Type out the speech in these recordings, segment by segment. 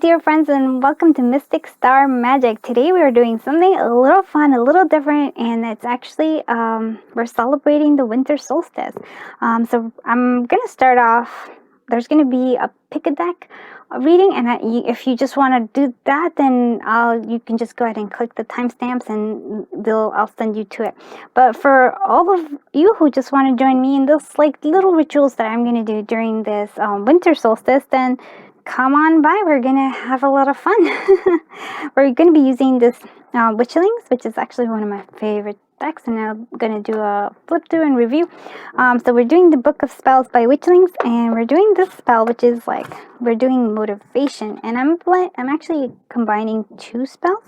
dear friends, and welcome to Mystic Star Magic. Today we are doing something a little fun, a little different, and it's actually we're celebrating the Winter Solstice. So I'm gonna start off. There's gonna be a pick a deck reading, and if you just want to do that, then you can just go ahead and click the timestamps, and I'll send you to it. But for all of you who just want to join me in those like little rituals that I'm gonna do during this Winter Solstice, then come on by. We're gonna have a lot of fun. We're gonna be using this Witchlings, which is actually one of my favorite decks, and I'm gonna do a flip through and review. So we're doing the Book of Spells by Witchlings, and we're doing this spell, which is like we're doing motivation, and I'm actually combining two spells.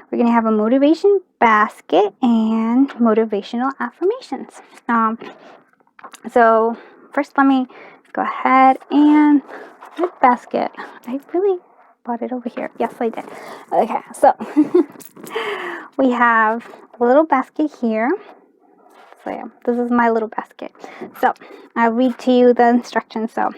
We're gonna have a motivation basket and motivational affirmations. So first, let me go ahead and basket. I really bought it over here. Yes, I did. Okay, so we have a little basket here. So yeah, this is my little basket. So I'll read to you the instructions. So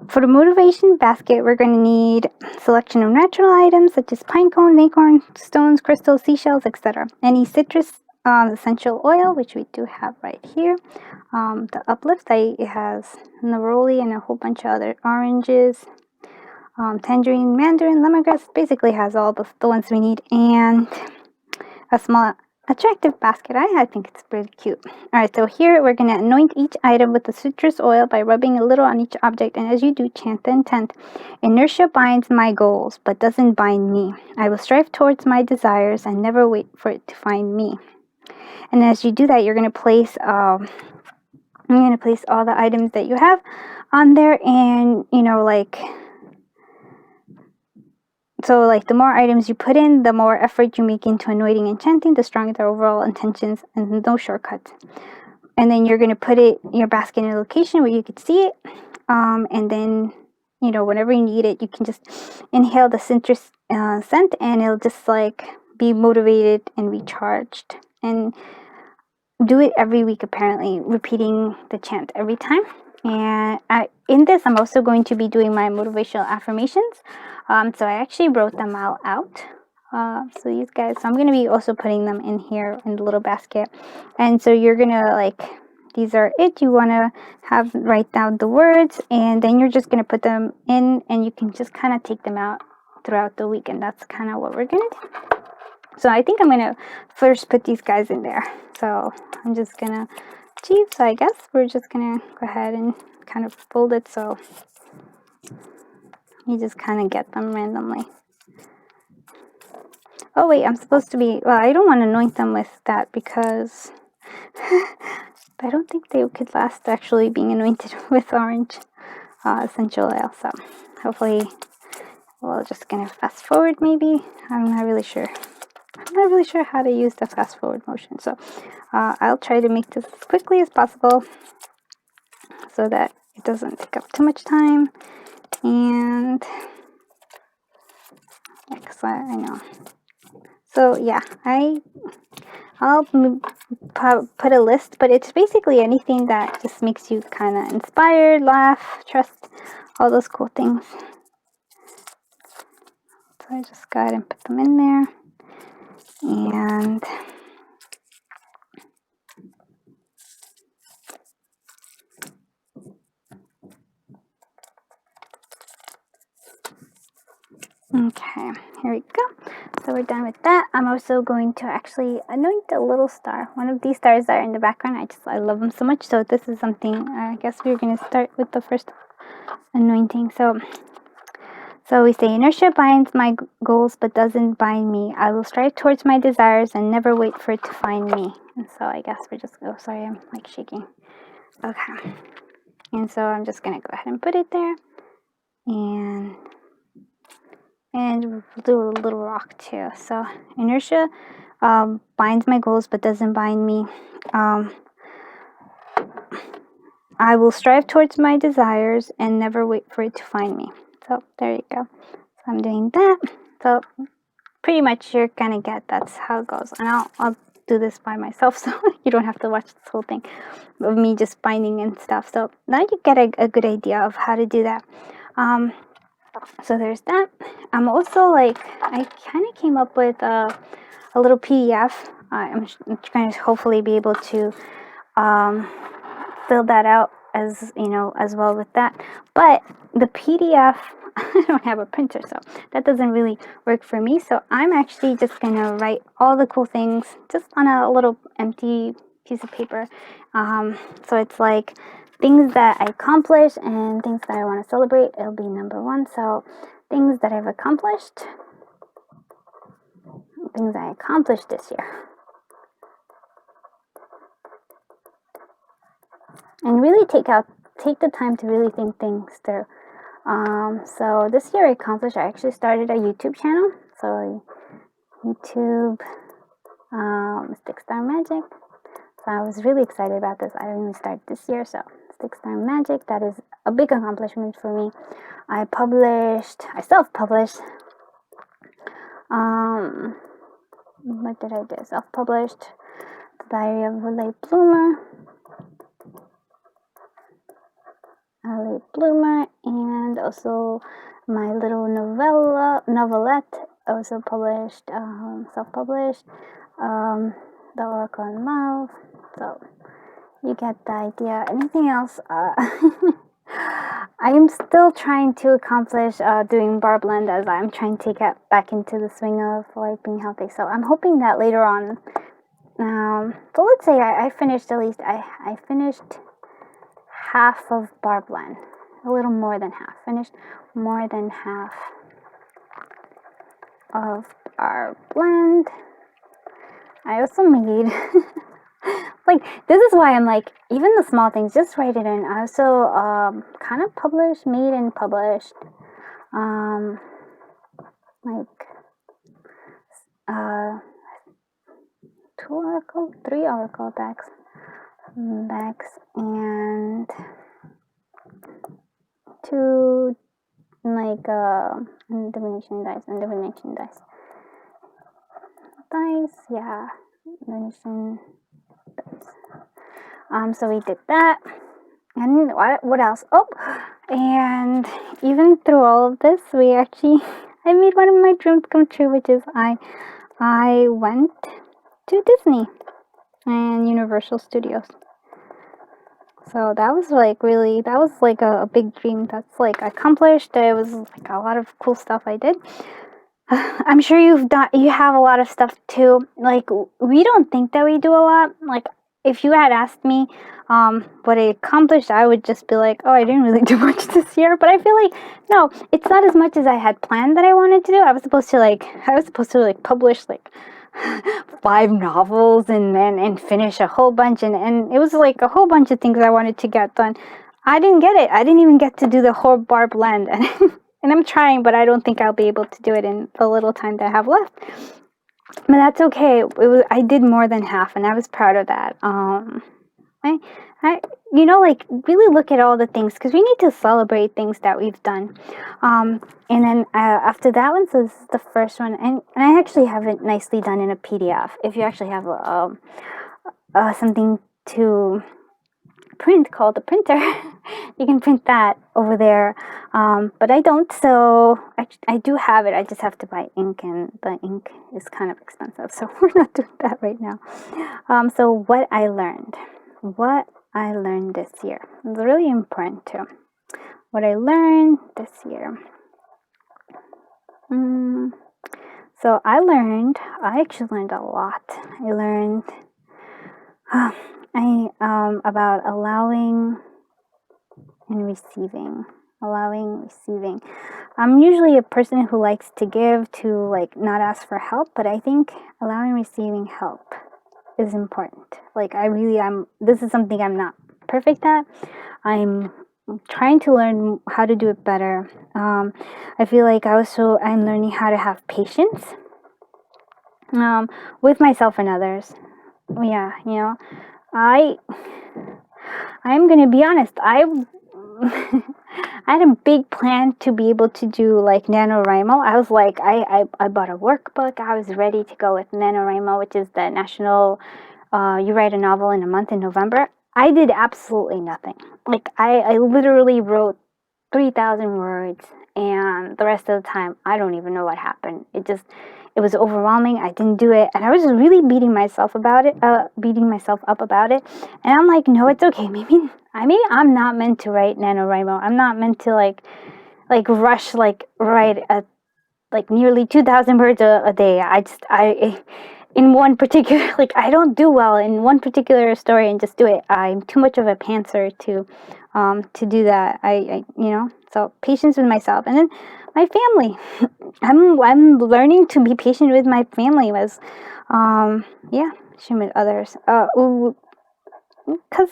for the motivation basket, we're going to need selection of natural items such as pine cone, acorn, stones, crystals, seashells, etc. Any citrus essential oil, which we do have right here. The uplift, it has neroli and a whole bunch of other oranges, tangerine, mandarin, lemongrass. Basically has all the ones we need, and a small attractive basket. I think it's pretty cute. Alright, so here we're going to anoint each item with the citrus oil by rubbing a little on each object, and as you do, chant the intent. Inertia binds my goals, but doesn't bind me. I will strive towards my desires and never wait for it to find me. And as you do that, you're going to place I'm going to place all the items that you have on there, and so the more items you put in, the more effort you make into anointing and chanting, the stronger the overall intentions, and no shortcuts. And then you're going to put your basket in a location where you could see it, and then whenever you need it, you can just inhale the citrus scent, and it'll just be motivated and recharged. And do it every week, apparently, repeating the chant every time. And in this, I'm also going to be doing my motivational affirmations. So I actually wrote them all out. So I'm going to be also putting them in here in the little basket. And so you're going to these are it. You want to write down the words, and then you're just going to put them in, and you can just kind of take them out throughout the week. And that's kind of what we're going to do. So I think I'm going to first put these guys in there. So I'm just going to achieve. So I guess we're just going to go ahead and kind of fold it so you just kind of get them randomly. Oh wait, I'm supposed to be, well, I don't want to anoint them with that because I don't think they could last actually being anointed with orange essential oil. So hopefully we're just going to fast forward maybe. I'm not really sure how to use the fast forward motion. So I'll try to make this as quickly as possible so that it doesn't take up too much time. And I know. So yeah, I'll put a list, but it's basically anything that just makes you kind of inspired, laugh, trust, all those cool things. So I just go ahead and put them in there. And okay, here we go. So we're done with that. I'm also going to actually anoint a little star. One of these stars that are in the background, I love them so much. So this is something, I guess we're going to start with the first anointing. So we say, inertia binds my goals but doesn't bind me. I will strive towards my desires and never wait for it to find me. And so I guess we're just, oh sorry, I'm shaking. Okay. And so I'm just going to go ahead and put it there. And we'll do a little rock too. So inertia binds my goals but doesn't bind me. I will strive towards my desires and never wait for it to find me. So there you go. So I'm doing that. So pretty much you're gonna get that's how it goes. And I'll do this by myself, so you don't have to watch this whole thing of me just binding and stuff. So now you get a good idea of how to do that. So there's that. I'm also like, I kind of came up with a little PDF. I'm going to hopefully be able to fill that out as as well with that. But the PDF, I don't have a printer, so that doesn't really work for me. So I'm actually just gonna write all the cool things just on a little empty piece of paper. So it's like things that I accomplished and things that I want to celebrate. It'll be number one. So things that I've accomplished, things I accomplished this year. And really take the time to really think things through. So this year I accomplished, I actually started a YouTube channel. So YouTube, Stick Star Magic. So I was really excited about this. I only started this year, so Stick Star Magic, that is a big accomplishment for me. I self-published. What did I do? Self-published The Diary of a Late Bloomer. And also my little novelette, also published, self-published, The Oracle in Love. So you get the idea. Anything else? I am still trying to accomplish doing bar blend, as I'm trying to get back into the swing of like being healthy. So I'm hoping that later on. So let's say I finished at least. I finished half of bar blend, a little more than half. Finished more than half of bar blend. I also made like, this is why I'm like, even the small things, just write it in. I also kind of made and published like 3 oracle decks, and 2 like divination dice, yeah, divination dice. So we did that, and what else? Oh, and even through all of this, I made one of my dreams come true, which is I went to Disney and Universal Studios. So that was like a big dream that's like accomplished. It was like a lot of cool stuff I did. I'm sure you have a lot of stuff too. Like, we don't think that we do a lot. Like, if you had asked me what I accomplished, I would just be like, oh, I didn't really do much this year. But I feel like, no, it's not as much as I had planned that I wanted to do. I was supposed to publish like 5 novels and finish a whole bunch, and it was like a whole bunch of things I wanted to get done. I didn't get it. I didn't even get to do the whole bar blend, and I'm trying, but I don't think I'll be able to do it in the little time that I have left. But that's okay. I did more than half, and I was proud of that. I like, really look at all the things, because we need to celebrate things that we've done. And then after that one, so this is the first one, and I actually have it nicely done in a PDF. If you actually have something to print called a printer, you can print that over there. But I don't, so I do have it. I just have to buy ink, and the ink is kind of expensive, so we're not doing that right now. So what I learned this year is really important too. What I learned this year. So I actually learned a lot. I learned about allowing and receiving. I'm usually a person who likes to give, to like not ask for help, but I think allowing and receiving help is important. Like, this is something I'm not perfect at. I'm trying to learn how to do it better. I feel like I'm learning how to have patience with myself and others. Yeah, I'm gonna be honest. I had a big plan to be able to do like NaNoWriMo. I was like, I bought a workbook. I was ready to go with NaNoWriMo, which is the national, you write a novel in a month in November. I did absolutely nothing. Like, I literally wrote 3,000 words and the rest of the time, I don't even know what happened. It was overwhelming. I didn't do it, and I was just really beating myself up about it. And I'm like, no, it's okay. Maybe I'm not meant to write NaNoWriMo. I'm not meant to like rush, like write like nearly 2,000 words a day. In one particular, like, I don't do well in one particular story and just do it. I'm too much of a pantser to do that. So patience with myself, and then my family. I'm learning to be patient with my family patient with others. Because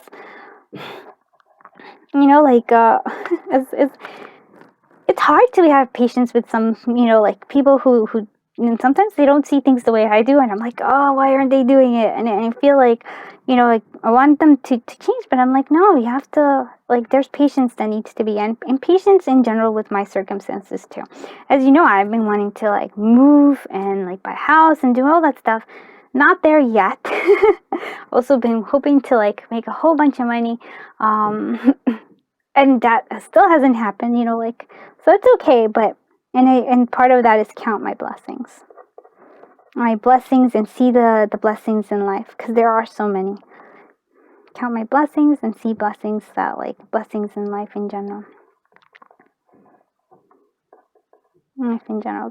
it's hard to have patience with some, like people who and sometimes they don't see things the way I do, and I'm like, oh, why aren't they doing it? And I feel like, like I want them to change, but I'm like, no, you have to, like, there's patience that needs to be, and patience in general with my circumstances too. As you know, I've been wanting to like move and like buy a house and do all that stuff. Not there yet. Also been hoping to like make a whole bunch of money. And that still hasn't happened, so it's okay, but and part of that is count my blessings, and see the blessings in life, because there are so many. Count my blessings and see blessings blessings in life in general.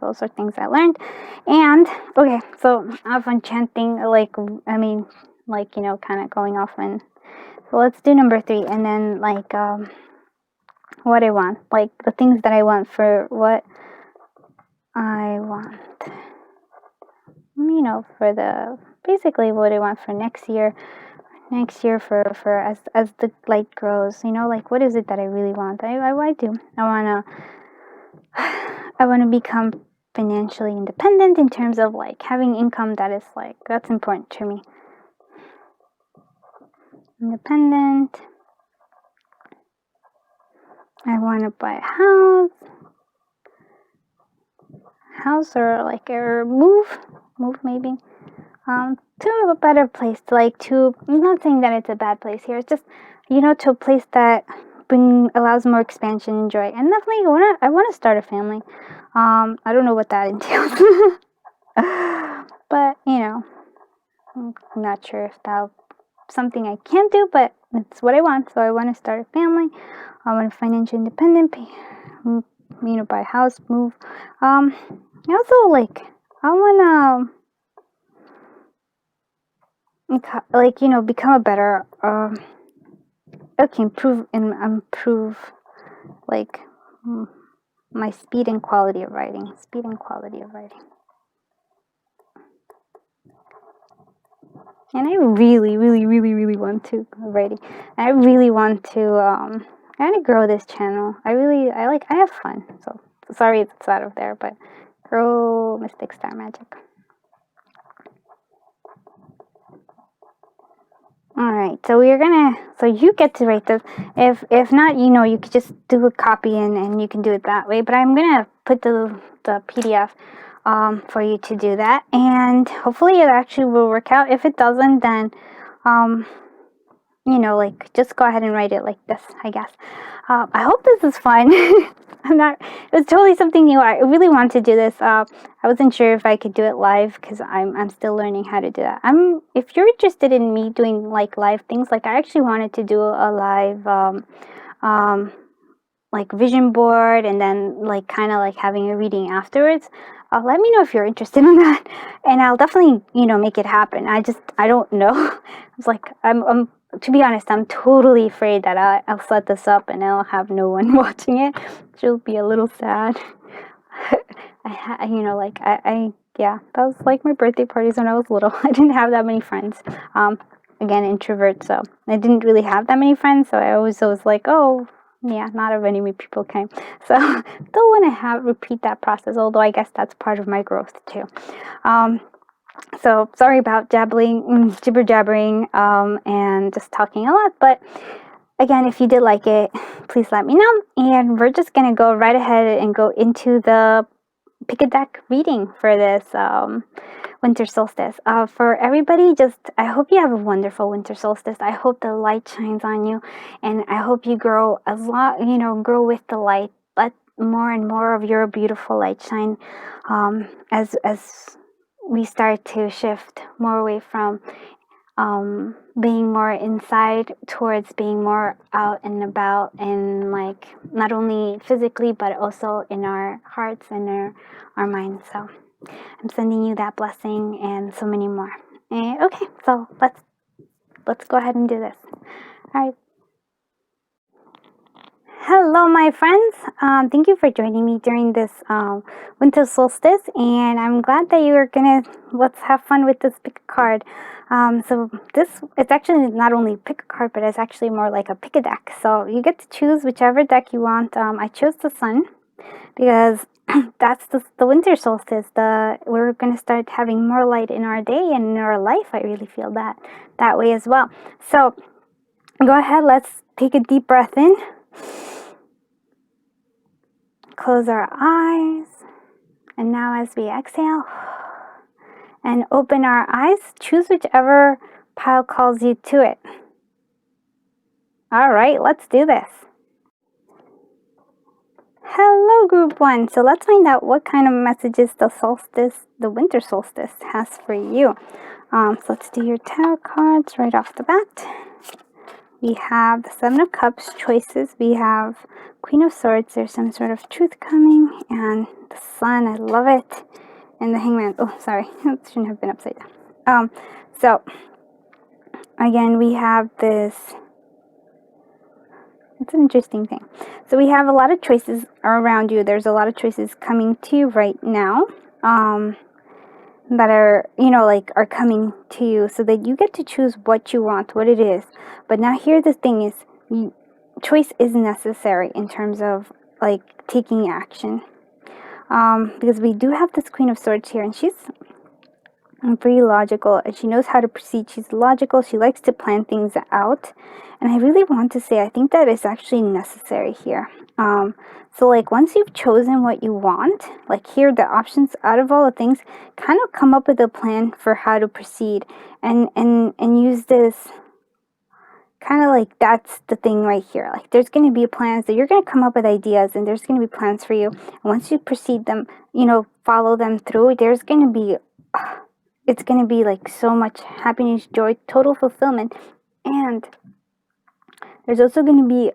Those are things I learned. And okay, so I've been chanting, kind of going off, and so let's do number 3, and then what I want, like the things that I want for what I want, for basically what I want for next year for as the light grows, like what is it that I really want. I do. I want to become financially independent in terms of like having income that is like, that's important to me. Independent. I want to buy a house or move maybe to a better place, I'm not saying that it's a bad place here, it's just, to a place that allows more expansion and joy. And definitely I want to start a family. I don't know what that entails. But I'm not sure if that's something I can do, but it's what I want. So I want to start a family. I want to financial independent, buy a house, move. I also I want to become a better improve my speed and quality of writing. And I really, really, really, really want to writing. I really want to kind of grow this channel. I have fun. So sorry it's out of there, but grow Mystic Star Magic. Alright, so you get to write this. If not, you could just do a copy and you can do it that way. But I'm gonna put the PDF for you to do that, and hopefully it actually will work out. If it doesn't, then just go ahead and write it like this, I guess. I hope this is fun. It's totally something new. I really want to do this. I wasn't sure if I could do it live, because I'm still learning how to do that. If you're interested in me doing live things, I actually wanted to do a live vision board, and then kind of having a reading afterwards. Let me know if you're interested in that, and I'll definitely make it happen. I don't know. It's I'm to be honest, I'm totally afraid that I'll set this up and I'll have no one watching it. She'll be a little sad. That was my birthday parties when I was little. I didn't have that many friends. Again, introvert, so I didn't really have that many friends. So I always was not of any people came. So don't want to repeat that process. Although I guess that's part of my growth too. So sorry about jibber jabbering, and just talking a lot. But again, if you did like it, please let me know. And we're just gonna go right ahead and go into the pick a deck reading for this winter solstice. For everybody, I hope you have a wonderful winter solstice. I hope the light shines on you, and I hope you grow grow with the light. more and more of your beautiful light shine, as we start to shift more away from being more inside towards being more out and about, and like not only physically but also in our hearts and our minds. So I'm sending you that blessing and so many more. Okay, so let's go ahead and do this. All right. Hello, my friends. Thank you for joining me during this winter solstice, and I'm glad that you are gonna let's have fun with this pick a card. So it's actually not only pick a card, but it's actually more like a pick a deck. So you get to choose whichever deck you want. I chose the sun because that's the winter solstice. We're gonna start having more light in our day and in our life. I really feel that way as well. So go ahead. Let's take a deep breath in. Close our eyes, and now as we exhale and open our eyes, choose whichever pile calls you to it. All right, let's do this. Hello, group one. So let's find out what kind of messages the winter solstice has for you. So let's do your tarot cards right off the bat. We have the Seven of Cups, choices. We have Queen of Swords. There's some sort of truth coming. And the Sun, I love it. And the Hangman. Oh, sorry. It shouldn't have been upside down. So, again, we have this. It's an interesting thing. So we have a lot of choices around you. There's a lot of choices coming to you right now. That are, are coming to you, so that you get to choose what you want, what it is. But now here the thing is, choice is necessary in terms of like taking action, because we do have this Queen of Swords here, and she's pretty logical, and she knows how to proceed. She's logical. She likes to plan things out, and I really want to say I think that is actually necessary here. So like once you've chosen what you want, like here the options out of all the things, kind of come up with a plan for how to proceed, and use this kind of like, that's the thing right here. Like there's going to be plans that you're going to come up with ideas, and there's going to be plans for you. And once you proceed them, follow them through, there's going to be it's going to be like so much happiness, joy, total fulfillment. And there's also going to be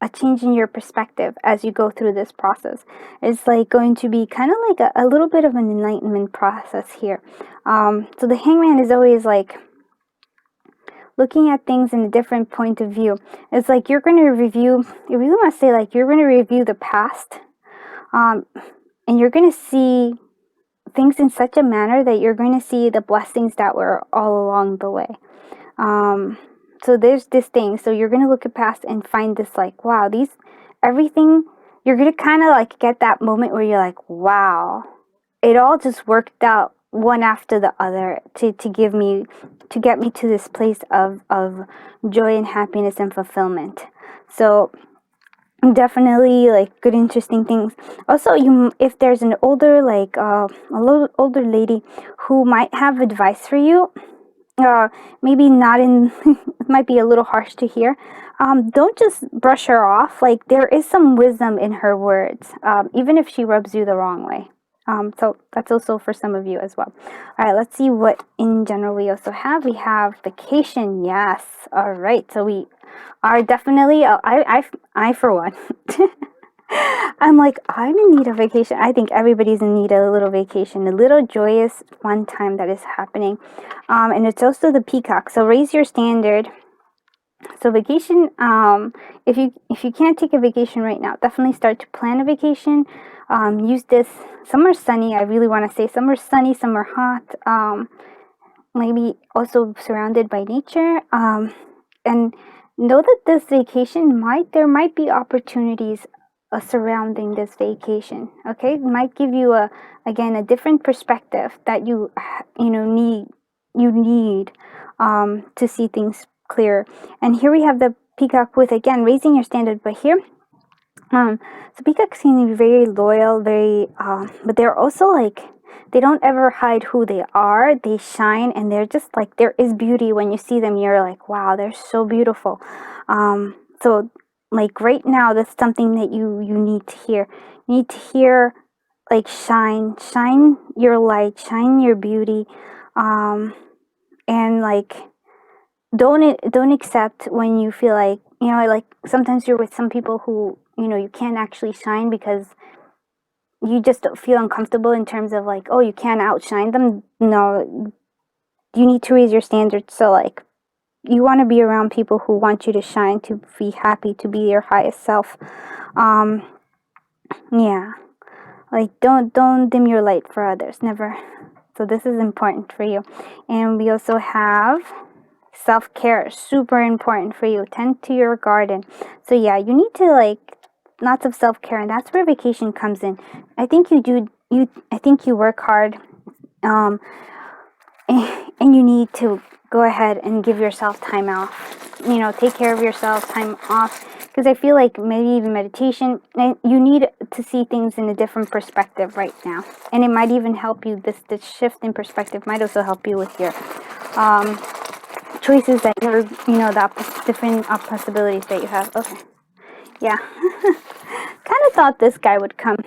a change in your perspective as you go through this process. It's like going to be kind of like a little bit of an enlightenment process here. So the Hangman is always like looking at things in a different point of view. It's like you're going to review, you really want to say like you're going to review the past, and you're going to see things in such a manner that you're going to see the blessings that were all along the way. So there's this thing. So you're going to look at past and find this like, wow, everything, you're going to kind of like get that moment where you're like, wow, it all just worked out one after the other to get me to this place of joy and happiness and fulfillment. So definitely like good interesting things. Also, if there's an older like a little older lady who might have advice for you, maybe not in it might be a little harsh to hear, don't just brush her off. Like there is some wisdom in her words, even if she rubs you the wrong way. So that's also for some of you as well. All right, let's see what in general we also have. We have vacation. Yes. All right. So we are definitely, I for one, I'm like, I'm in need of vacation. I think everybody's in need of a little vacation, a little joyous, fun time that is happening. And it's also the peacock. So raise your standard. So vacation, if you can't take a vacation right now, definitely start to plan a vacation. Use this. Some are sunny. I really want to say some are sunny, some are hot. Maybe also surrounded by nature. And know that this vacation there might be opportunities surrounding this vacation. Okay, it might give you a different perspective that you need to see things clear. And here we have the peacock with, again, raising your standard. But here, so peacocks can be very loyal, very but they're also like, they don't ever hide who they are. They shine, and they're just like, there is beauty when you see them. You're like, wow, they're so beautiful. So like right now, that's something that you need to hear. You need to hear, like, shine your light, shine your beauty, and like don't accept when you feel like, like sometimes you're with some people who, you can't actually shine because you just don't feel uncomfortable in terms of like, oh, you can't outshine them. No, you need to raise your standards. So like, you want to be around people who want you to shine, to be happy, to be your highest self. um yeah, like don't dim your light for others, never. So this is important for you. And we also have self-care, super important for you. Tend to your garden. So yeah, you need to like lots of self-care, and that's where vacation comes in. I think I think you work hard, um and you need to go ahead and give yourself time off. Take care of yourself, time off, because I feel like maybe even meditation, you need to see things in a different perspective right now, and it might even help you. This shift in perspective might also help you with your choices that you're, the different possibilities that you have. Okay, yeah. Kind of thought this guy would come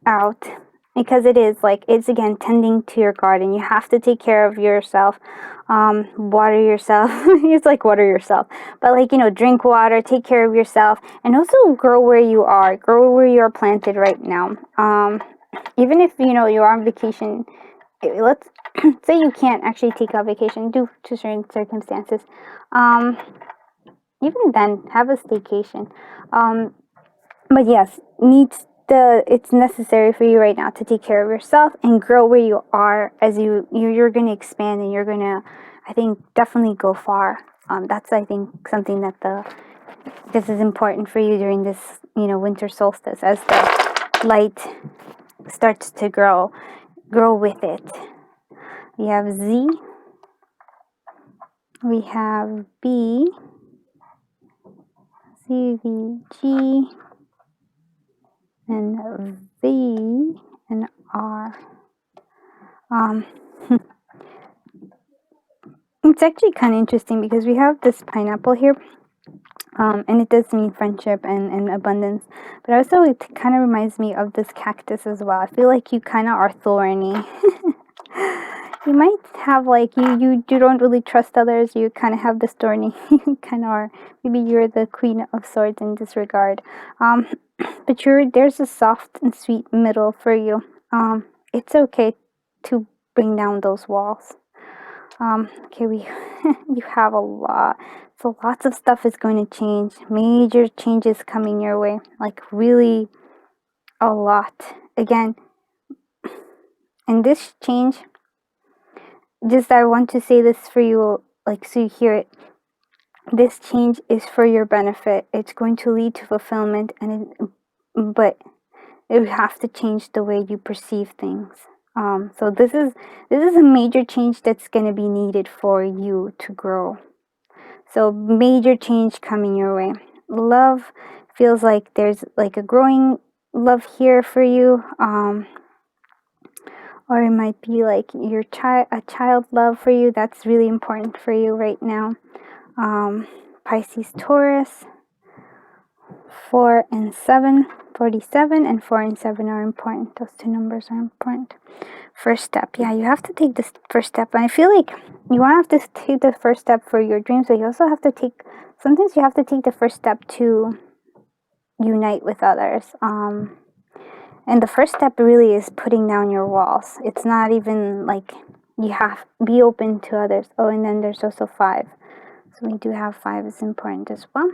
out, because it is like, it's again tending to your garden. You have to take care of yourself, water yourself. It's like water yourself, but like, drink water, take care of yourself, and also grow where you are, planted right now. Even if you're on vacation, let's say you can't actually take a vacation due to certain circumstances, even then have a staycation. But yes, it's necessary for you right now to take care of yourself and grow where you are, as you're going to expand, and you're going to, I think, definitely go far. That's, I think, something that this is important for you during this, winter solstice, as the light starts to grow with it. We have Z, we have B, C, V, G, and V, and R. It's actually kind of interesting because we have this pineapple here, and it does mean friendship and abundance, but also it kind of reminds me of this cactus as well. I feel like you kind of are thorny. You might have like, you don't really trust others. You kind of have this thorny. You kind of are. Maybe you're the queen of swords in this regard. But there's a soft and sweet middle for you. It's okay to bring down those walls. Okay, you have a lot. So lots of stuff is going to change. Major changes coming your way. Like really a lot. Again, and this change, just I want to say this for you, like, so you hear it. This change is for your benefit. It's going to lead to fulfillment, but you have to change the way you perceive things. So this is a major change that's going to be needed for you to grow. So major change coming your way. Love feels like there's like a growing love here for you. Or it might be like a child love for you. That's really important for you right now. Pisces, Taurus, 4 and 7, 47, and 4 and 7 are important. Those two numbers are important. First step. Yeah, you have to take this first step. And I feel like you want to have to take the first step for your dreams, but you also have to sometimes you have to take the first step to unite with others. And the first step really is putting down your walls. It's not even like you have to be open to others. Oh, and then there's also 5. So we do have 5 is important as well.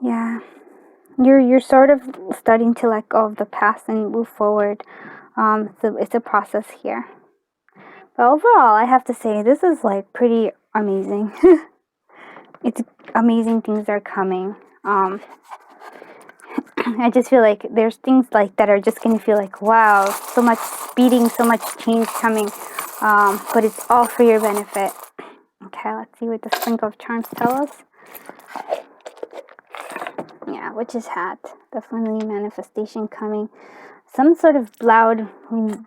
Yeah. You're sort of starting to let go of the past and move forward. So it's a process here. But overall, I have to say this is like pretty amazing. It's amazing things are coming. I just feel like there's things like that are just going to feel like, wow, so much speeding, so much change coming. But it's all for your benefit. Okay, let's see what the Sprinkle of Charms tell us. Yeah, Witch's Hat. Definitely manifestation coming. Some sort of loud,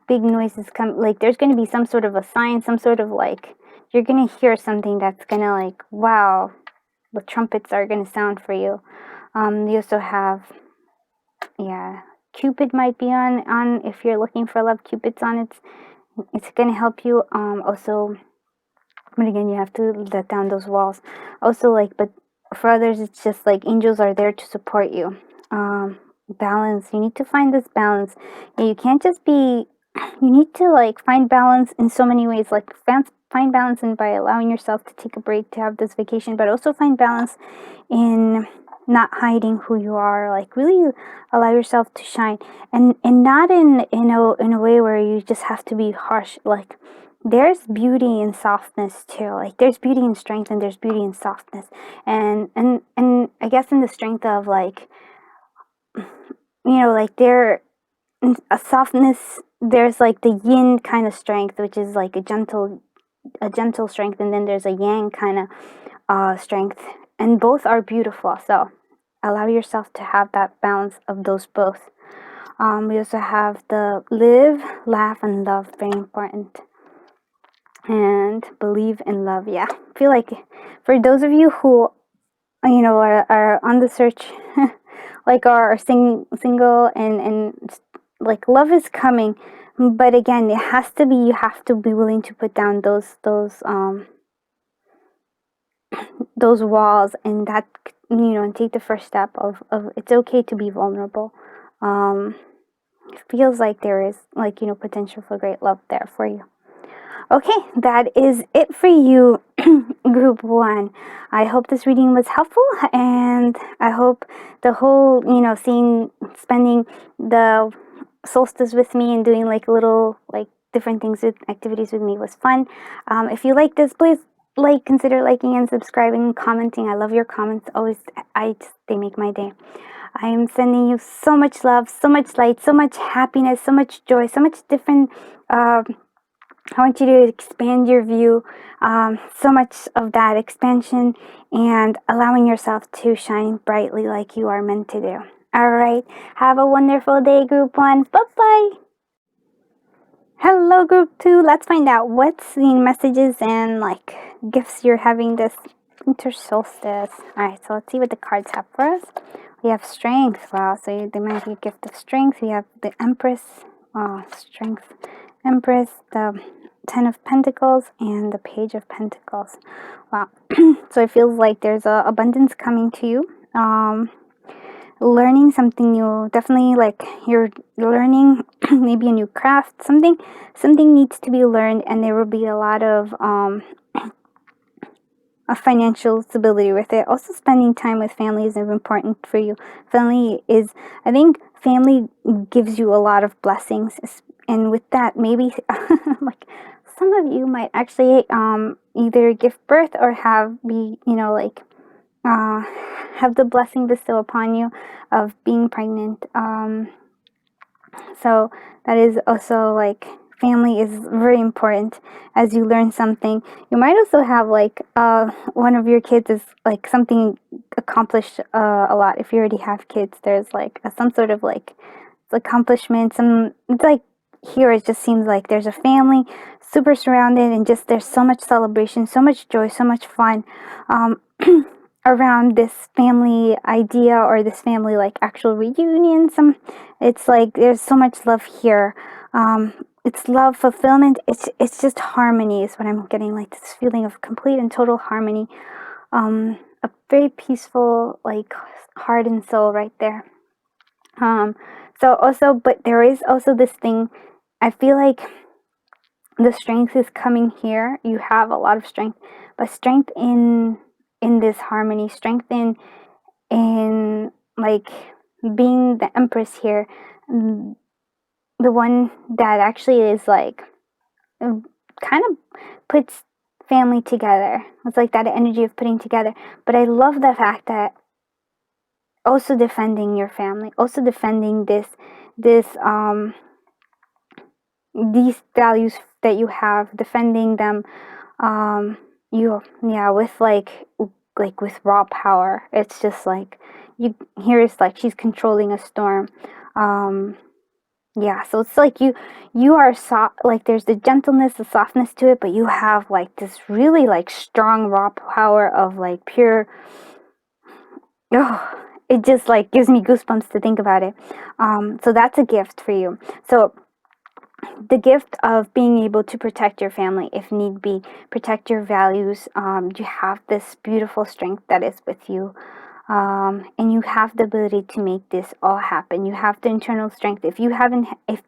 big noises come. Like, there's going to be some sort of a sign, some sort of like, you're going to hear something that's going to like, wow, the trumpets are going to sound for you. You also have, yeah, Cupid might be on if you're looking for love. Cupid's on. It's going to help you. Also, but again, you have to let down those walls. Also, like, but for others, it's just like angels are there to support you. Balance. You need to find this balance. You can't just be. You need to like find balance in so many ways. Like find balance in by allowing yourself to take a break, to have this vacation, but also find balance in not hiding who you are. Like really allow yourself to shine, and not in a way where you just have to be harsh. Like there's beauty in softness too. Like there's beauty in strength, and there's beauty in softness, and I guess in the strength of like, like there a softness. There's like the yin kind of strength, which is like a gentle strength, and then there's a yang kind of strength, and both are beautiful. So allow yourself to have that balance of those both. We also have the live, laugh, and love, very important, and believe in love. Yeah, I feel like for those of you who are on the search, like are single, and like love is coming, but again, it has to be, you have to be willing to put down those walls, and that, and take the first step of it's okay to be vulnerable. It feels like there is like, potential for great love there for you. Okay, that is it for you, group 1. I hope this reading was helpful, and I hope the whole, spending the solstice with me and doing like little like different things with activities with me was fun. If you like this, please consider liking and subscribing and commenting. I love your comments. Always, they make my day. I am sending you so much love, so much light, so much happiness, so much joy, so much different. I want you to expand your view, so much of that expansion, and allowing yourself to shine brightly like you are meant to do. All right. Have a wonderful day, group 1. Bye-bye. Hello, group 2. Let's find out what's the messages and like gifts you're having this winter solstice. All right. So let's see what the cards have for us. We have strength. Wow. So they might be a gift of strength. We have the Empress. Strength. Empress, the 10 of Pentacles, and the Page of Pentacles. Wow. So it feels like there's abundance coming to you. Learning something new. Definitely like you're learning maybe a new craft. Something needs to be learned, and there will be a lot of a financial stability with it. Also, spending time with family is important for you. I think family gives you a lot of blessings, and with that, maybe like some of you might actually either give birth or have have the blessing bestowed upon you of being pregnant. So that is also like, family is very important as you learn something. You might also have like one of your kids is like something accomplished a lot. If you already have kids, there's like some sort of like accomplishment. It's like here it just seems like there's a family super surrounded, and just there's so much celebration, so much joy, so much fun around this family idea, or this family like actual reunion. It's like there's so much love here. It's love, fulfillment. It's just harmony is what I'm getting, like this feeling of complete and total harmony. A very peaceful like heart and soul right there. So also, but there is also this thing, I feel like the strength is coming here. You have a lot of strength, but strength in this harmony, strength in like being the Empress here, the one that actually is like kind of puts family together. It's like that energy of putting together. But I love the fact that also defending your family, also defending these values that you have, defending them, with with raw power. It's just like here is like she's controlling a storm. Yeah, so it's like you are soft, like there's the gentleness, the softness to it, but you have like this really like strong raw power of like pure, oh, it just like gives me goosebumps to think about it. So that's a gift for you. So the gift of being able to protect your family if need be, protect your values. You have this beautiful strength that is with you. And you have the ability to make this all happen. You have the internal strength. If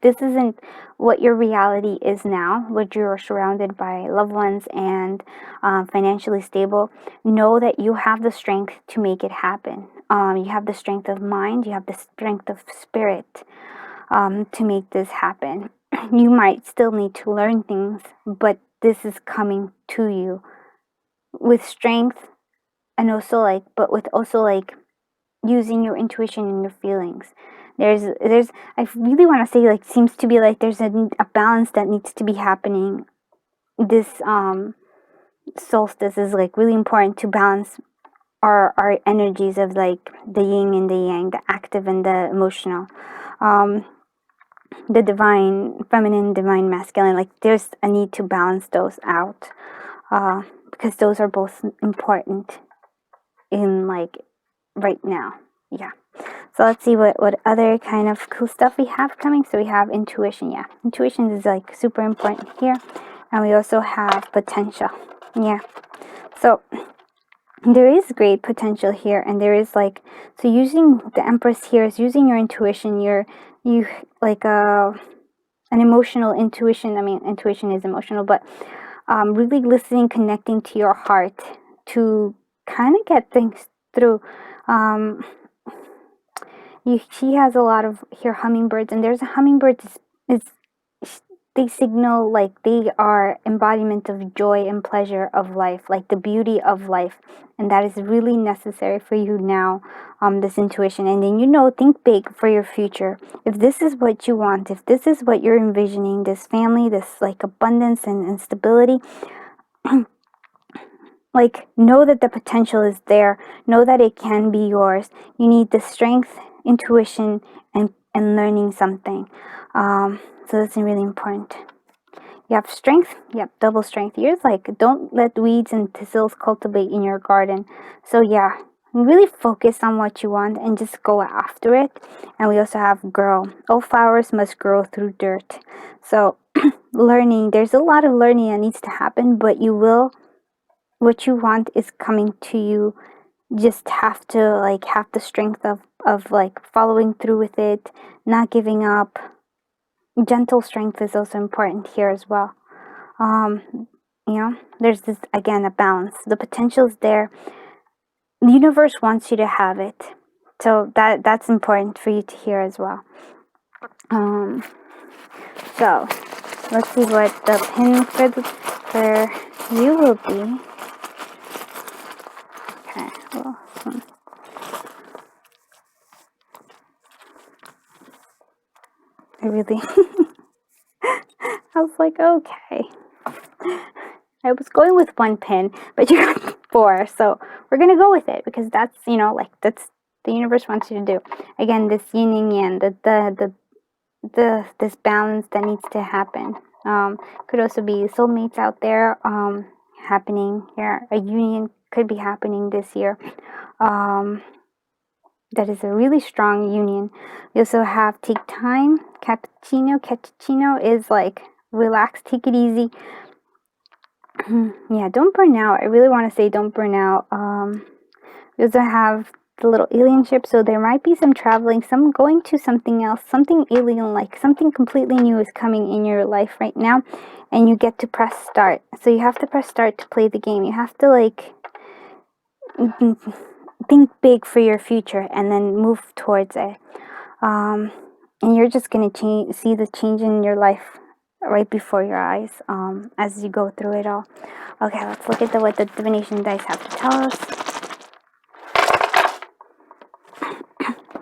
this isn't what your reality is now, what you're surrounded by loved ones and financially stable, know that you have the strength to make it happen. You have the strength of mind, you have the strength of spirit to make this happen. You might still need to learn things, but this is coming to you with strength, and also like using your intuition and your feelings. There's I really want to say, like, seems to be like there's a balance that needs to be happening. This solstice is like really important to balance our energies of like the yin and the yang, the active and the emotional, the divine feminine, divine masculine. Like there's a need to balance those out, because those are both important in like right now. Yeah. So let's see what other kind of cool stuff we have coming. So we have intuition. Yeah, intuition is like super important here. And we also have potential. Yeah. So there is great potential here, and there is like, so using the Empress here is using your intuition, you like an emotional intuition. I mean, intuition is emotional, but really listening, connecting to your heart to kind of get things through. She has a lot of here hummingbirds, and there's a hummingbird is they signal like they are embodiment of joy and pleasure of life, like the beauty of life, and that is really necessary for you now. This intuition, and then think big for your future. If this is what you want, if this is what you're envisioning, this family, this like abundance and stability, like know that the potential is there, know that it can be yours. You need the strength, intuition, and learning something. So that's really important. You have strength, you have double strength. You're like, don't let weeds and thistles cultivate in your garden. So yeah, really focus on what you want and just go after it. And we also have grow. All flowers must grow through dirt. So learning, there's a lot of learning that needs to happen, but what you want is coming to you. Just have to like have the strength of like following through with it, not giving up. Gentle strength is also important here as well. There's this again a balance. The potential is there. The universe wants you to have it, so that's important for you to hear as well. So let's see what the pin for you will be. Okay, well, I really I was like, okay. I was going with one pin, but you got 4, so we're gonna go with it because that's that's the universe wants you to do. Again, this yin and yang, this balance that needs to happen. Could also be soulmates out there happening here. A union could be happening this year. That is a really strong union. We also have take time. Cappuccino is like relax, take it easy. Yeah, don't burn out. I really want to say don't burn out. We also have the little alien ship, so there might be some traveling, some going to something else, something alien, like something completely new is coming in your life right now, and you get to press start. So you have to press start to play the game. You have to like think big for your future and then move towards it. And you're just gonna see the change in your life right before your eyes as you go through it all. Okay, let's look at what the divination dice have to tell us.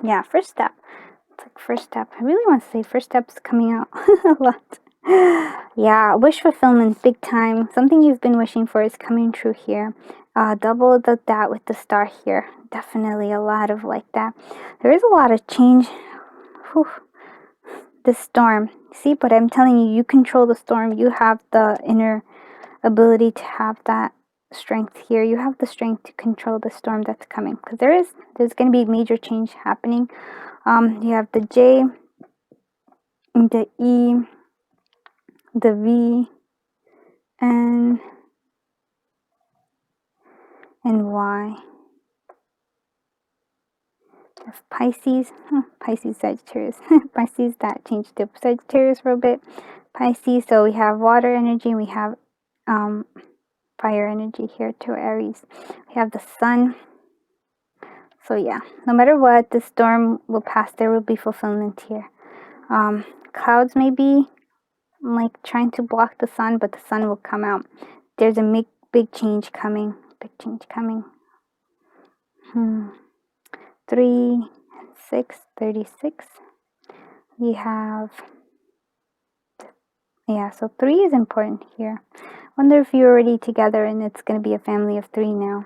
Yeah, first step. It's like first step. I really want to say first step's coming out a lot. Yeah, wish fulfillment, big time. Something you've been wishing for is coming true here. Double that with the star here. Definitely a lot of like that. There is a lot of change. Whew. this storm. See, but I'm telling you, you control the storm. You have the inner ability to have that strength here. You have the strength to control the storm that's coming, because there's going to be major change happening. You have the J, the E, the V, N, and Y. There's Pisces, Pisces, Sagittarius, Pisces, that changed to Sagittarius for a bit. Pisces, so we have water energy, we have fire energy here to Aries. We have the sun. So yeah, no matter what, the storm will pass. There will be fulfillment here. Clouds may be like trying to block the sun, but the sun will come out. There's a big change coming. Big change coming. 3, 6, 36. We have, yeah, so 3 is important here. Wonder if you're already together and it's going to be a family of 3 now.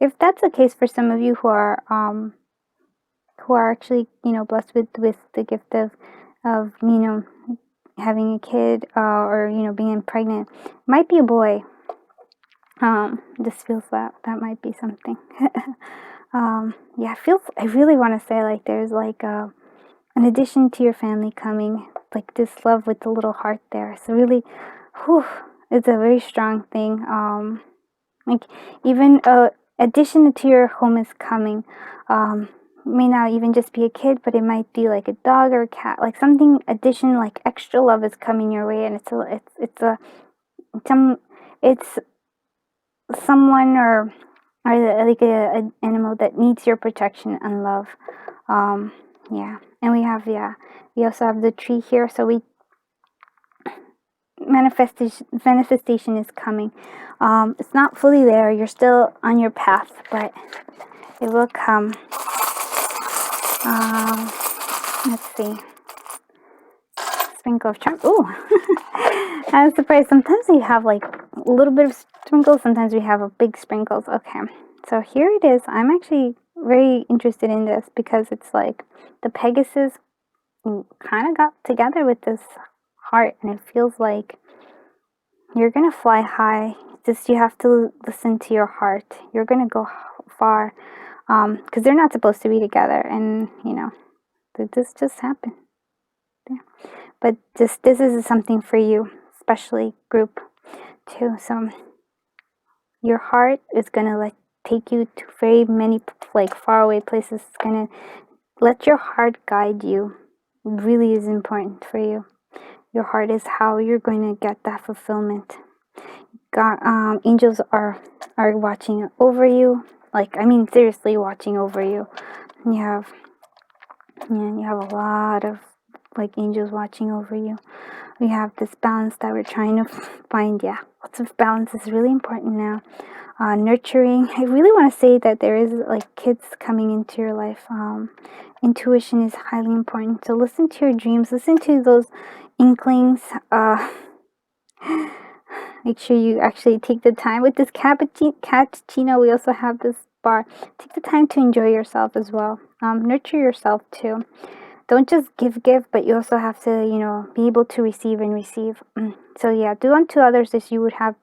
If that's the case for some of you who are actually, blessed with the gift of having a kid, or being pregnant, might be a boy. This feels that might be something. Yeah, I really want to say, like, there's like an addition to your family coming, like this love with the little heart there. So really, it's a very strong thing. Like, even addition to your home is coming. May not even just be a kid, but it might be like a dog or a cat, like something addition, like extra love is coming your way, and it's someone or like an animal that needs your protection and love. Yeah, and we also have the tree here, so we manifestation is coming. It's not fully there, you're still on your path, but it will come. Let's see. Sprinkle of charm. Ooh. I'm surprised. Sometimes we have like a little bit of sprinkles, sometimes we have a big sprinkles. Okay, so here it is. I'm actually very interested in this because it's like the Pegasus kind of got together with this heart, and it feels like you're gonna fly high. Just, you have to listen to your heart. You're gonna go far, because they're not supposed to be together, and this just happened. Yeah. But this is something for you, especially group too. So your heart is gonna take you to very many faraway places. It's gonna let your heart guide you. It really is important for you. Your heart is how you're going to get that fulfillment. God, angels are watching over you. Seriously watching over you. You have a lot of angels watching over you. We have this balance that we're trying to find. Yeah, lots of balance is really important now. Nurturing. I really want to say that there is kids coming into your life. Intuition is highly important. So listen to your dreams. Listen to those inklings. Make sure you actually take the time with this cappuccino. We also have this bar. Take the time to enjoy yourself as well. Nurture yourself too. Don't just give, but you also have to, be able to receive and receive. So yeah, do unto others as you would have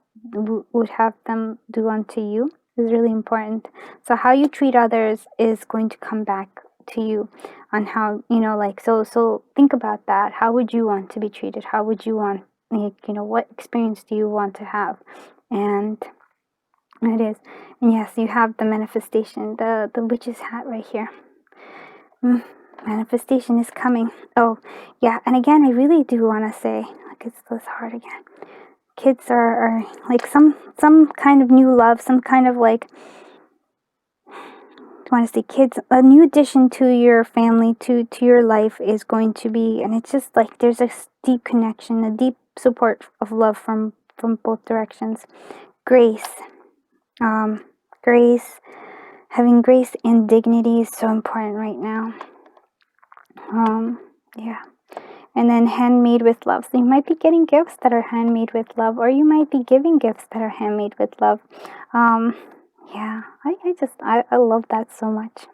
them do unto you is really important. So how you treat others is going to come back to you on how, so think about that. How would you want to be treated? How would you want, what experience do you want to have? And it is. And yes, you have the manifestation, the witch's hat right here. Manifestation is coming. Oh, yeah. And again, I really do want to say, it's this hard again. Kids are some kind of new love, some kind of kids, a new addition to your family, to your life is going to be, and it's just there's a deep connection, a deep support of love from both directions. Grace, having grace and dignity is so important right now. Yeah. And then handmade with love. So you might be getting gifts that are handmade with love, or you might be giving gifts that are handmade with love. Yeah, I love that so much.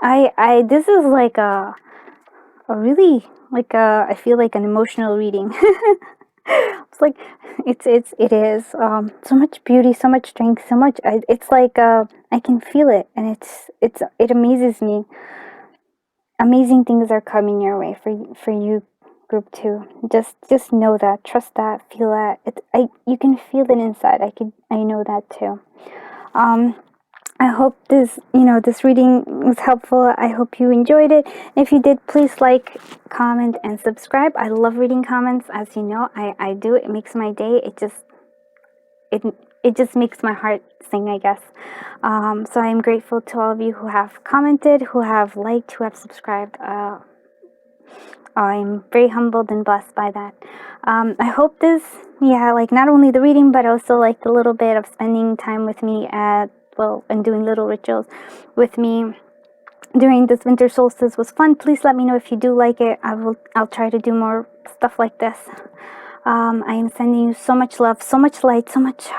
This is like a really, like I feel like an emotional reading. It's like, it is, so much beauty, so much strength, so much, it's like, I can feel it, and it amazes me. Amazing things are coming your way for you, group 2. Just know that, trust that, feel that. You can feel it inside. I know that too. Um, I hope this reading was helpful. I hope you enjoyed it. If you did, please like, comment, and subscribe. I love reading comments, as you know. I do. It makes my day. It just makes my heart sing, I guess. So I'm grateful to all of you who have commented, who have liked, who have subscribed. I'm very humbled and blessed by that. I hope this, like not only the reading, but also like the little bit of spending time with me and doing little rituals with me during this winter solstice was fun. Please let me know if you do like it. I'll try to do more stuff like this. I am sending you so much love, so much light, so much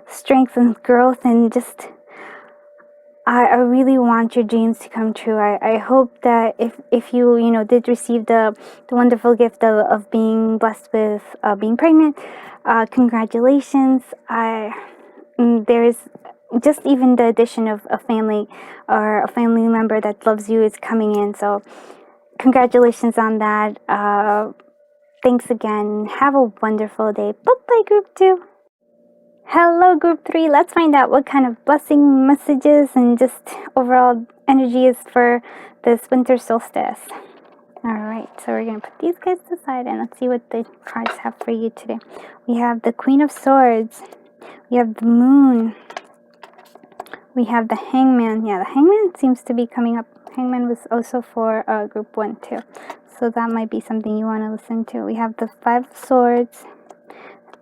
strength and growth, and just I really want your dreams to come true. I hope that if you did receive the wonderful gift of being blessed with being pregnant, congratulations. There's just even the addition of a family or a family member that loves you is coming in. So congratulations on that. Thanks again. Have a wonderful day. Bye-bye, group 2. Hello, group 3. Let's find out what kind of blessing messages and just overall energy is for this winter solstice. Alright, so we're going to put these guys aside and let's see what the cards have for you today. We have the Queen of Swords. We have the Moon. We have the Hangman. Yeah, the Hangman seems to be coming up. Hangman was also for group 1 too. So that might be something you want to listen to. We have the Five of Swords,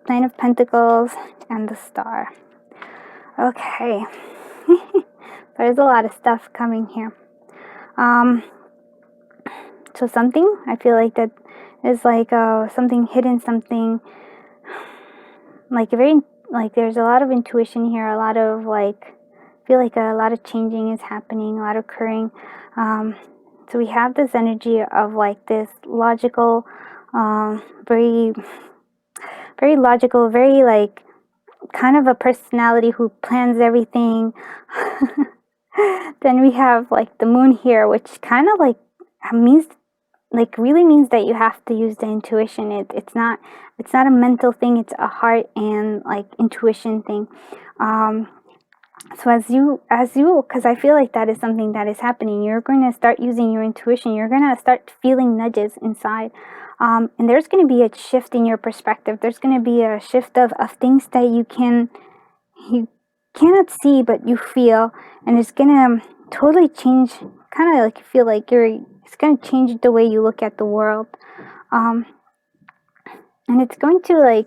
Nine of Pentacles, and the Star. Okay. There's a lot of stuff coming here. So something, I feel like that is like something hidden, something like there's a lot of intuition here, a lot of like, I feel like a lot of changing is happening, a lot occurring. So we have this energy of like this logical, very, very logical, very like kind of a personality who plans everything. Then we have like the Moon here, which kind of like means, like really means that you have to use the intuition. It's not a mental thing, it's a heart and like intuition thing. So as you, because I feel like that is something that is happening, you're going to start using your intuition. You're going to start feeling nudges inside. And there's going to be a shift in your perspective. There's going to be a shift of things that you cannot see, but you feel. And it's going to totally change, kind of like you feel like it's going to change the way you look at the world. And it's going to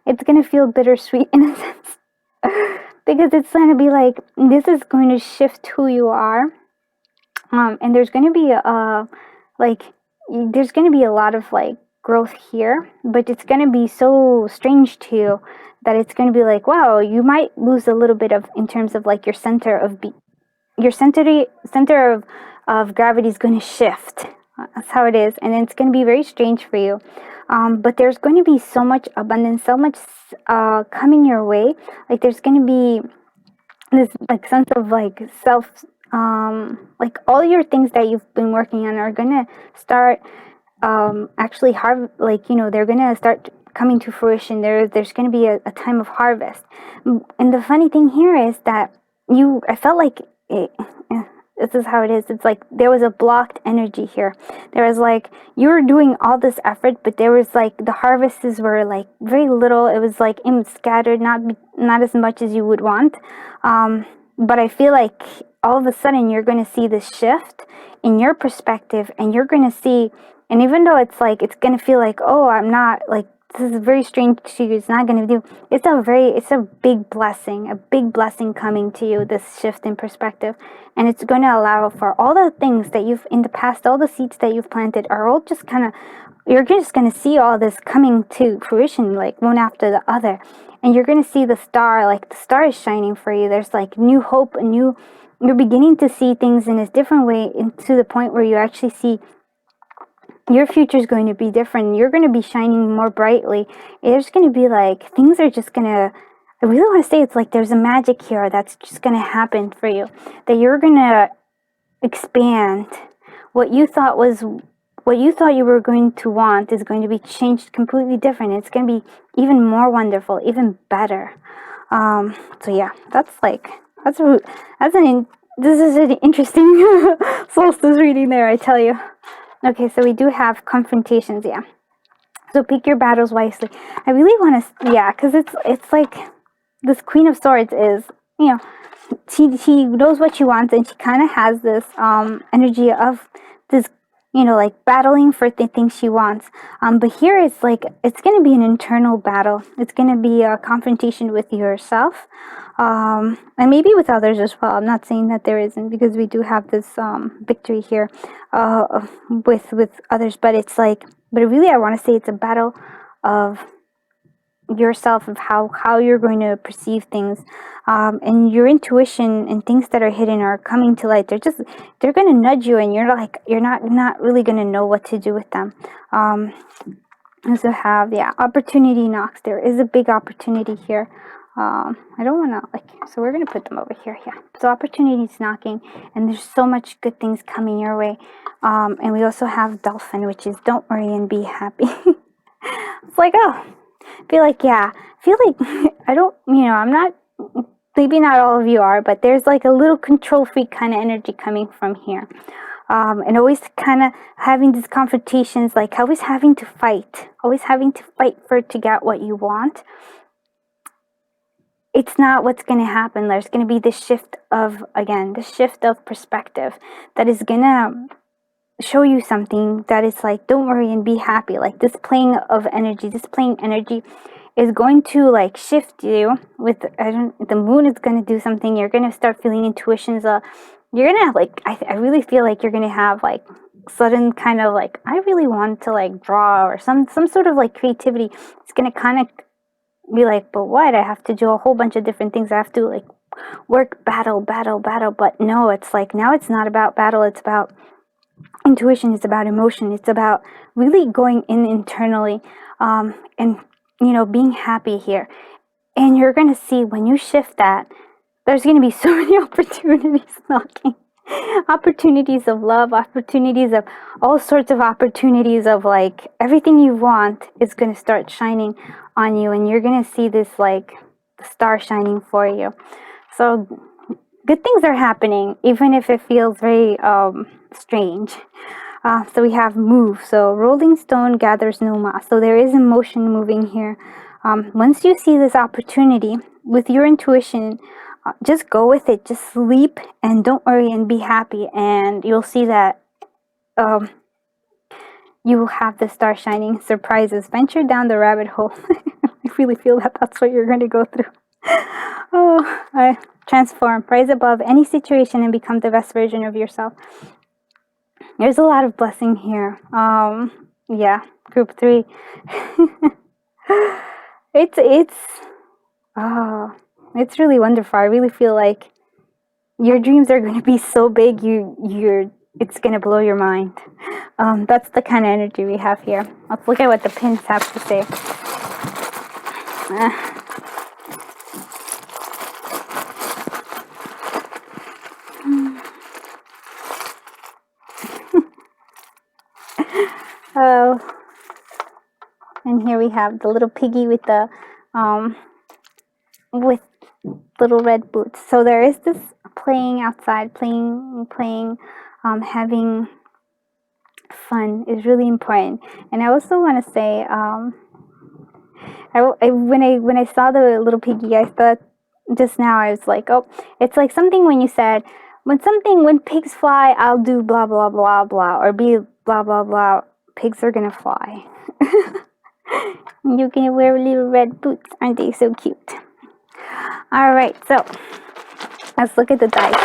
it's going to feel bittersweet in a sense. Because it's going to be like, this is going to shift who you are. And there's going to be there's going to be a lot of like growth here, but it's going to be so strange to you that it's going to be like, wow, you might lose a little bit of, in terms of like your center of gravity is going to shift. That's how it is. And it's going to be very strange for you. But there's going to be so much abundance, so much coming your way. Like there's going to be this like sense of like self, like all your things that you've been working on are going to start actually they're going to start coming to fruition. There's going to be a time of harvest. And the funny thing here is that I felt like this is how it is. It's like there was a blocked energy here. There was like, you were doing all this effort, but there was like the harvests were like very little. It was like scattered, not as much as you would want. But I feel like all of a sudden you're going to see this shift in your perspective, and you're going to see, and even though it's like, it's going to feel like, oh, I'm not like, this is very strange to you, it's not going to do, it's a big blessing coming to you, this shift in perspective. And it's going to allow for all the things that you've, in the past, all the seeds that you've planted are all just kind of, you're just going to see all this coming to fruition, like one after the other. And you're going to see the star, like the star is shining for you. There's like new hope, a new you're beginning to see things in a different way, to the point where you actually see your future is going to be different. You're going to be shining more brightly. There's going to be like, things are just going to, I really want to say it's like there's a magic here that's just going to happen for you. That you're going to expand. What you thought you were going to want is going to be changed completely different. It's going to be even more wonderful, even better. So yeah, this is an interesting solstice reading there, I tell you. Okay, so we do have confrontations, yeah. So pick your battles wisely. I really want to, yeah, because it's like this Queen of Swords is, you know, she knows what she wants, and she kind of has this energy of this, you know, like battling for the things she wants. But here it's like, it's going to be an internal battle. It's going to be a confrontation with yourself, and maybe with others as well. I'm not saying that there isn't, because we do have this victory here with others. But it's like, but really I want to say it's a battle of yourself, of how you're going to perceive things, and your intuition and things that are hidden are coming to light. They're going to nudge you, and you're not really going to know what to do with them. Also have, yeah, opportunity knocks. There is a big opportunity here. I don't want to, so we're going to put them over here. Yeah, so opportunities knocking, and there's so much good things coming your way. And we also have dolphin, which is don't worry and be happy. It's like, oh, feel like I don't, I'm not, maybe not all of you are, but there's like a little control freak kind of energy coming from here. And always kind of having these confrontations, like always having to fight to get what you want. It's not what's going to happen. There's going to be this shift of perspective that is going to show you something that is like, don't worry and be happy. Like this playing energy is going to like shift you with, the moon is going to do something. You're going to start feeling intuitions. You're going to have like, I really feel like you're going to have like sudden kind of like, I really want to like draw, or some sort of like creativity. It's going to kind of be like, but what? I have to do a whole bunch of different things. I have to like work, battle. But no, it's like, now it's not about battle. It's about intuition. It's about emotion. It's about really going in internally, and being happy here. And you're going to see, when you shift that, there's going to be so many opportunities knocking. Opportunities of love, opportunities of all sorts of opportunities of like everything you want is going to start shining on you, and you're going to see this like the star shining for you. So good things are happening, even if it feels very strange. So we have move. So rolling stone gathers no moss. So there is emotion moving here. Once you see this opportunity with your intuition, just go with it. Just sleep and don't worry and be happy. And you'll see that you will have the star shining. Surprises. Venture down the rabbit hole. I really feel that that's what you're going to go through. Oh, transform. Rise above any situation and become the best version of yourself. There's a lot of blessing here. Yeah, group 3. It's really wonderful. I really feel like your dreams are going to be so big, it's going to blow your mind. That's the kind of energy we have here. Let's look at what the pins have to say. Oh, and here we have the little piggy with the with little red boots. So there is this playing outside, playing, having fun is really important. And I also want to say, when I saw the little piggy, I thought just now, I was like, oh, it's like something when you said, when pigs fly, I'll do blah blah blah blah, or be blah blah blah. Pigs are gonna fly. You're gonna wear little red boots. Aren't they so cute? Alright, so let's look at the dice.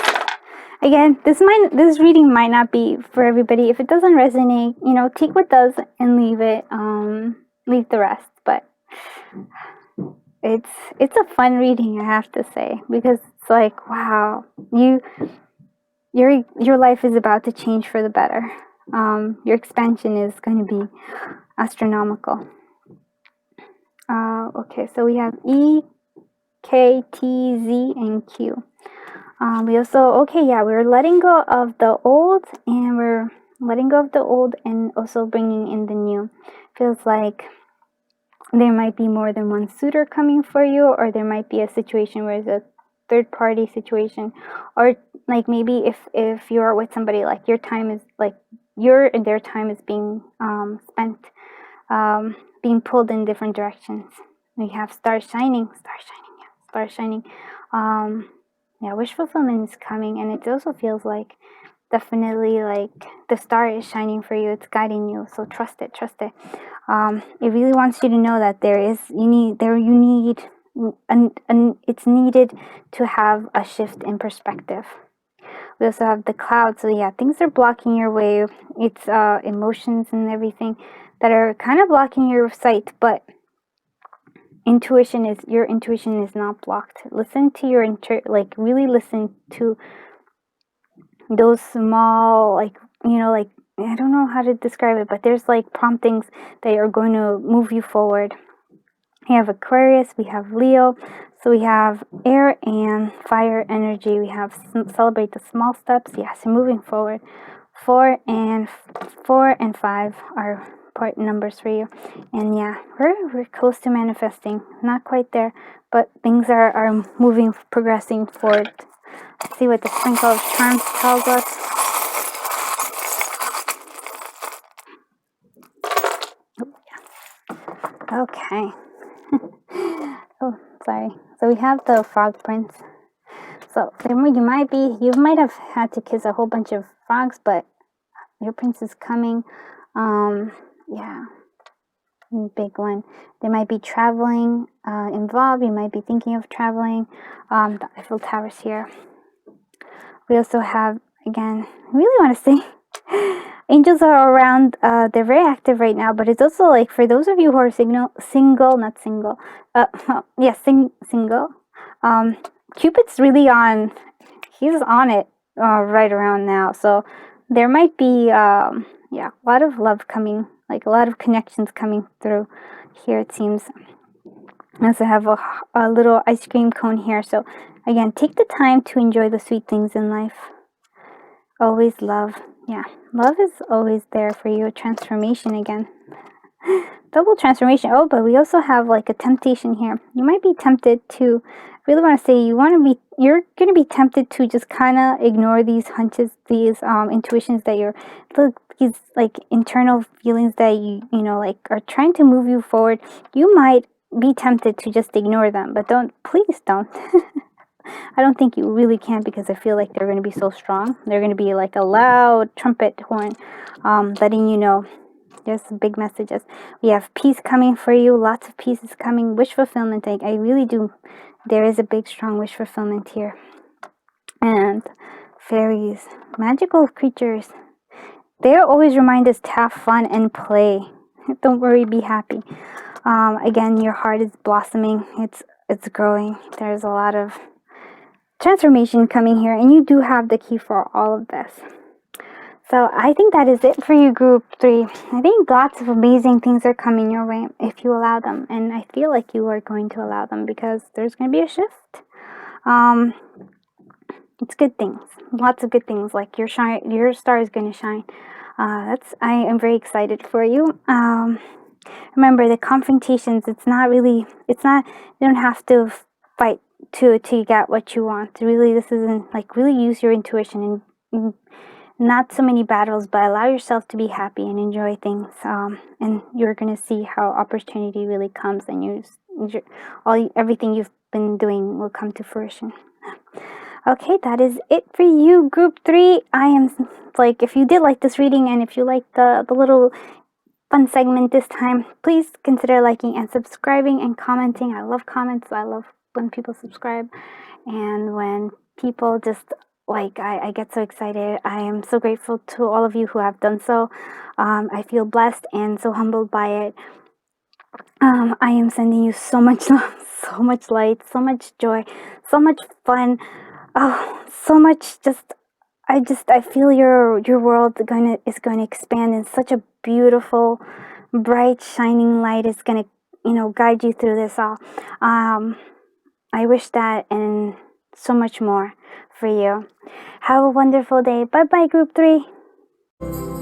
Again, this reading might not be for everybody. If it doesn't resonate, take what does and leave it. Leave the rest. But it's a fun reading, I have to say, because it's like, wow, your life is about to change for the better. Your expansion is going to be astronomical. Okay, so we have E, K, T, Z, and Q. We also, we're letting go of the old, and we're letting go of the old and also bringing in the new. Feels like there might be more than one suitor coming for you, or there might be a situation where it's a third party situation, or like maybe if you're with somebody, like your time is like your and their time is being spent being pulled in different directions. We have stars shining. Wish fulfillment is coming, and it also feels like definitely like the star is shining for you. It's guiding you, so trust it. It really wants you to know that it's needed to have a shift in perspective. We also have the clouds, so yeah, things are blocking your way. It's emotions and everything that are kind of blocking your sight, but your intuition is not blocked. Listen to your really listen to those small, like, like, I don't know how to describe it, but there's like promptings that are going to move you forward. We have Aquarius, we have Leo, so we have air and fire energy. We have celebrate the small steps. Yes, moving forward. 4 and 5 are part numbers for you, and yeah, we're close to manifesting. Not quite there, but things are moving, progressing forward. Let's see what the sprinkle of charms tells us. Okay. Oh, sorry. So we have the frog prince. So you might have had to kiss a whole bunch of frogs, but your prince is coming. Yeah, big one. There might be traveling involved. You might be thinking of traveling. The Eiffel Tower's here. We also have, again, I really want to say angels are around. They're very active right now, but it's also like for those of you who are single. Single. Cupid's really on. He's on it right around now. So there might be a lot of love coming, like a lot of connections coming through here. It seems. I also have a little ice cream cone here. So again, take the time to enjoy the sweet things in life. Always love. Yeah, love is always there for you. Transformation again. Double transformation. Oh, but we also have like a temptation here. You might be tempted to, I really want to say you're going to be tempted to just kind of ignore these hunches, these intuitions that these like internal feelings that you know, like are trying to move you forward. You might be tempted to just ignore them, but please don't. I don't think you really can, because I feel like they're going to be so strong. They're going to be like a loud trumpet horn, letting you know there's some big messages. We have peace coming for you. Lots of peace is coming. Wish fulfillment. I really do. There is a big, strong wish fulfillment here. And fairies, magical creatures. They always remind us to have fun and play. Don't worry, be happy. Again, your heart is blossoming. It's growing. There's a lot of transformation coming here, and you do have the key for all of this. So I think that is it for you, group 3. I think lots of amazing things are coming your way if you allow them, and I feel like you are going to allow them, because there's going to be a shift. It's good things, lots of good things. Like your star is going to shine. I am very excited for you. Remember, the confrontations. You don't have to fight to get what you want. Really, this isn't like, really use your intuition and not so many battles, but allow yourself to be happy and enjoy things. And you're gonna see how opportunity really comes, and everything you've been doing will come to fruition. Okay, that is it for you, group 3. If you did like this reading, and if you like the little fun segment this time, please consider liking and subscribing and commenting. I love comments. I love when people subscribe, and when people just I get so excited. I am so grateful to all of you who have done so. I feel blessed and so humbled by it. I am sending you so much love, so much light, so much joy, so much fun. Oh, so much just I feel your world is going to expand in such a beautiful, bright, shining light. Is going to, you know, guide you through this all. I wish that and so much more for you. Have a wonderful day. Bye bye, group 3.